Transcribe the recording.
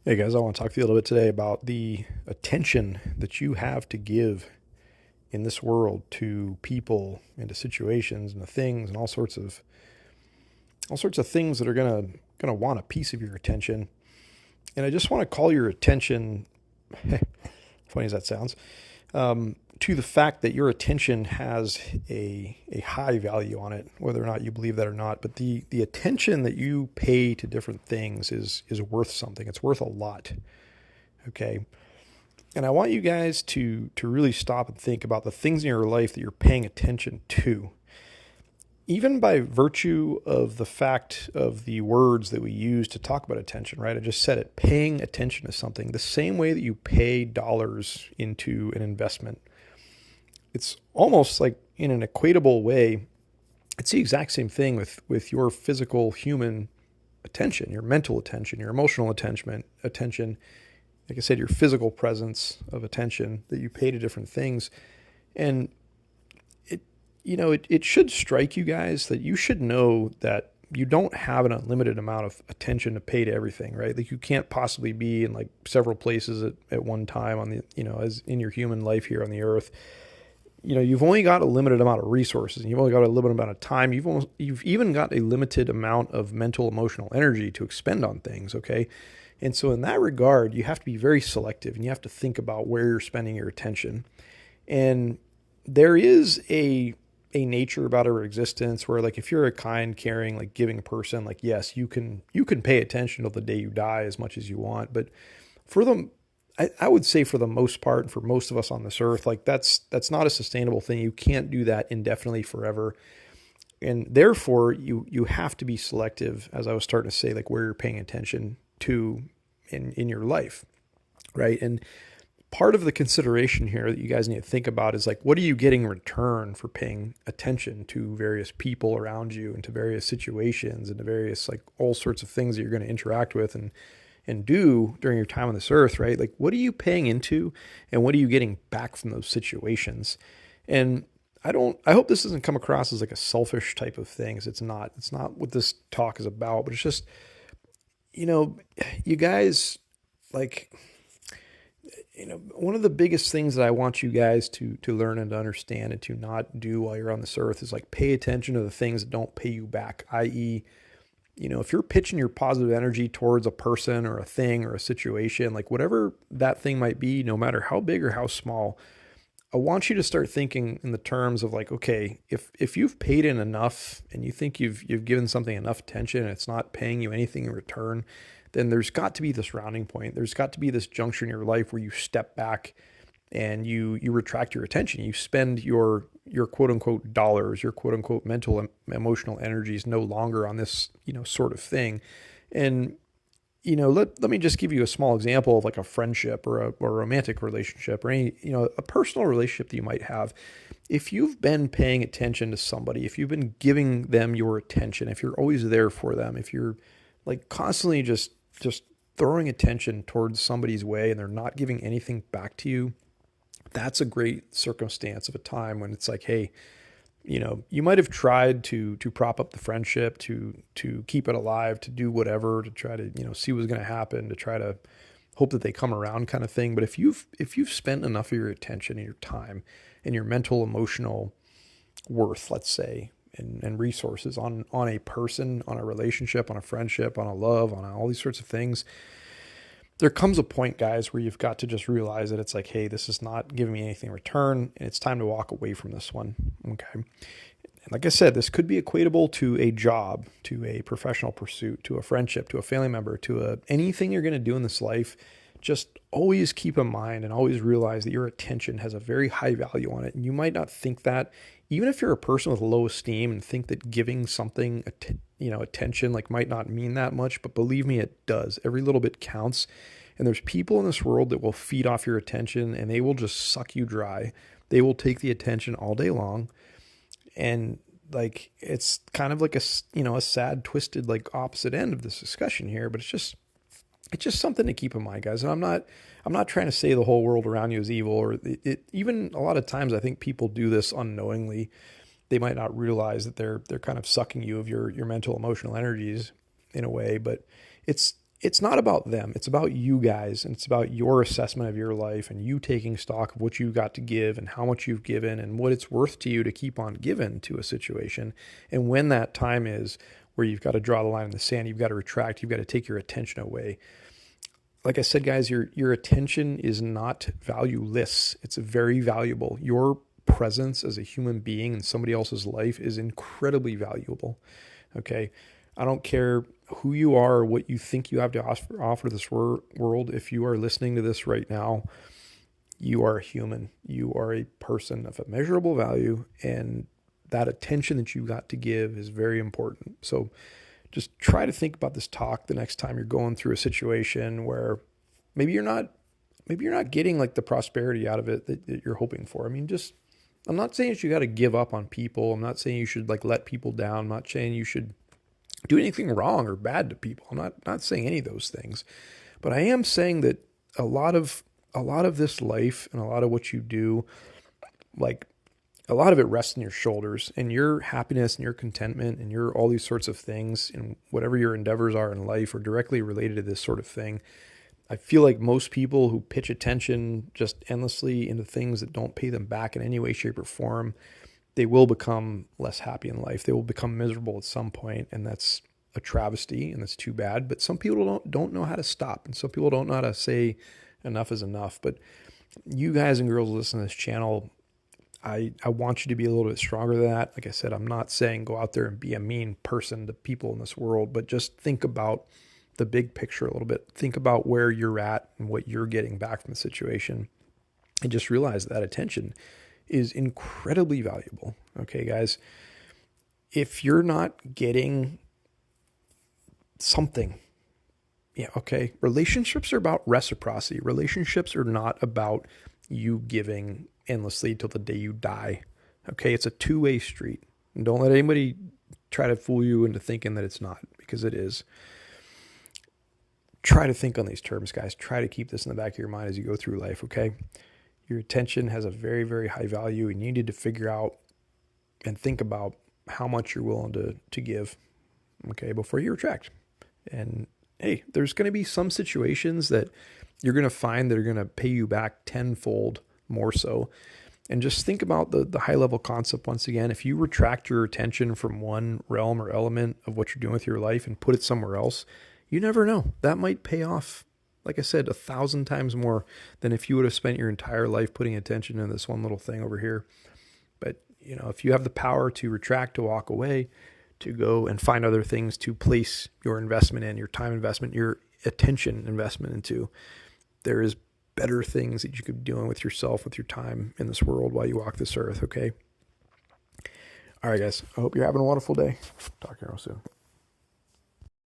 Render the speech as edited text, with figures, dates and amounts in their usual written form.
Hey guys, I want to talk to you a little bit today about the attention that you have to give in this world to people and to situations and to things and all sorts of things that are gonna want a piece of your attention. And I just want to call your attention, funny as that sounds, to the fact that your attention has a high value on it, whether or not you believe that or not. But the attention that you pay to different things is worth something. It's worth a lot. Okay. And I want you guys to really stop and think about the things in your life that you're paying attention to. Even by virtue of the fact of the words that we use to talk about attention, right? I just said it, paying attention to something, the same way that you pay dollars into an investment. It's almost like in an equatable way, it's the exact same thing with your physical human attention, your mental attention, your emotional attention, like I said, your physical presence of attention that you pay to different things. And it should strike you guys that you should know that you don't have an unlimited amount of attention to pay to everything, right? Like you can't possibly be in like several places at one time on the, as in your human life here on the earth. You've only got a limited amount of resources and you've only got a limited amount of time. You've even got a limited amount of mental, emotional energy to expend on things. Okay. And so in that regard, you have to be very selective and you have to think about where you're spending your attention. And there is a nature about our existence where, like, if you're a kind, caring, like giving person, like, yes, you can pay attention till the day you die as much as you want. But for the I would say for the most part, for most of us on this earth, like that's not a sustainable thing. You can't do that indefinitely forever. And therefore you have to be selective, as I was starting to say, like where you're paying attention to in your life. Right. And part of the consideration here that you guys need to think about is like, what are you getting in return for paying attention to various people around you and to various situations and to various, like, all sorts of things that you're going to interact with and do during your time on this earth, right? Like, what are you paying into and what are you getting back from those situations? And I hope this doesn't come across as like a selfish type of thing. 'Cause it's not what this talk is about, but it's just, you know, you guys, like, one of the biggest things that I want you guys to learn and to understand and to not do while you're on this earth is like pay attention to the things that don't pay you back, i.e., if you're pitching your positive energy towards a person or a thing or a situation, like whatever that thing might be, no matter how big or how small, I want you to start thinking in the terms of like, okay, if you've paid in enough and you think you've given something enough attention and it's not paying you anything in return, then there's got to be this rounding point. There's got to be this juncture in your life where you step back and you retract your attention. You spend your quote unquote dollars, your quote unquote mental and emotional energies no longer on this, sort of thing. And let me just give you a small example of like a friendship or a romantic relationship or any, a personal relationship that you might have. If you've been paying attention to somebody, if you've been giving them your attention, if you're always there for them, if you're like constantly just throwing attention towards somebody's way and they're not giving anything back to you, that's a great circumstance of a time when it's like, hey, you might have tried to prop up the friendship, to keep it alive, to do whatever, to try to, see what's going to happen, to try to hope that they come around, kind of thing. But if you've spent enough of your attention and your time and your mental emotional worth, let's say, and resources on a person, on a relationship, on a friendship, on a love, on all these sorts of things, there comes a point, guys, where you've got to just realize that it's like, hey, this is not giving me anything in return, and it's time to walk away from this one. Okay. And like I said, this could be equatable to a job, to a professional pursuit, to a friendship, to a family member, to anything you're going to do in this life. Just always keep in mind and always realize that your attention has a very high value on it. And you might not think that, even if you're a person with low esteem and think that giving something, attention, like, might not mean that much, but believe me, it does. Every little bit counts. And there's people in this world that will feed off your attention and they will just suck you dry. They will take the attention all day long. And like, it's kind of like a sad, twisted, like, opposite end of this discussion here, but it's just something to keep in mind, guys. And I'm not trying to say the whole world around you is evil, or even a lot of times I think people do this unknowingly. They might not realize that they're kind of sucking you of your mental emotional energies in a way, but it's it's not about them. It's about you guys, and it's about your assessment of your life and you taking stock of what you got to give and how much you've given and what it's worth to you to keep on giving to a situation. And when that time is where you've got to draw the line in the sand, you've got to retract, you've got to take your attention away. Like I said, guys, your attention is not valueless. It's very valuable. Your presence as a human being in somebody else's life is incredibly valuable. Okay. I don't care who you are or what you think you have to offer this world. If you are listening to this right now, you are a human. You are a person of immeasurable value, and that attention that you got to give is very important. So just try to think about this talk the next time you're going through a situation where maybe you're not getting like the prosperity out of it that you're hoping for. I mean, I'm not saying that you got to give up on people. I'm not saying you should like let people down. I'm not saying you should do anything wrong or bad to people. I'm not saying any of those things. But I am saying that a lot of this life and a lot of what you do, like a lot of it rests on your shoulders, and your happiness and your contentment and your all these sorts of things and whatever your endeavors are in life are directly related to this sort of thing. I feel like most people who pitch attention just endlessly into things that don't pay them back in any way, shape, or form, they will become less happy in life. They will become miserable at some point, and that's a travesty, and that's too bad. But some people don't know how to stop, and some people don't know how to say enough is enough. But you guys and girls listen to this channel, I want you to be a little bit stronger than that. Like I said, I'm not saying go out there and be a mean person to people in this world, but just think about the big picture a little bit. Think about where you're at and what you're getting back from the situation, and just realize that attention is incredibly valuable. Okay, guys, if you're not getting something, yeah, okay, relationships are about reciprocity. Relationships are not about you giving endlessly till the day you die. Okay, it's a two-way street. And don't let anybody try to fool you into thinking that it's not, because it is. Try to think on these terms, guys. Try to keep this in the back of your mind as you go through life, okay? Your attention has a very, very high value, and you need to figure out and think about how much you're willing to give, okay, before you retract. And hey, there's going to be some situations that you're going to find that are going to pay you back tenfold more so. And just think about the high level concept once again. If you retract your attention from one realm or element of what you're doing with your life and put it somewhere else, you never know. That might pay off, like I said, 1,000 times more than if you would have spent your entire life putting attention in this one little thing over here. But, you know, if you have the power to retract, to walk away, to go and find other things to place your investment in, your time investment, your attention investment into, there is better things that you could be doing with yourself, with your time in this world while you walk this earth, okay? All right, guys. I hope you're having a wonderful day. Talk to you real soon.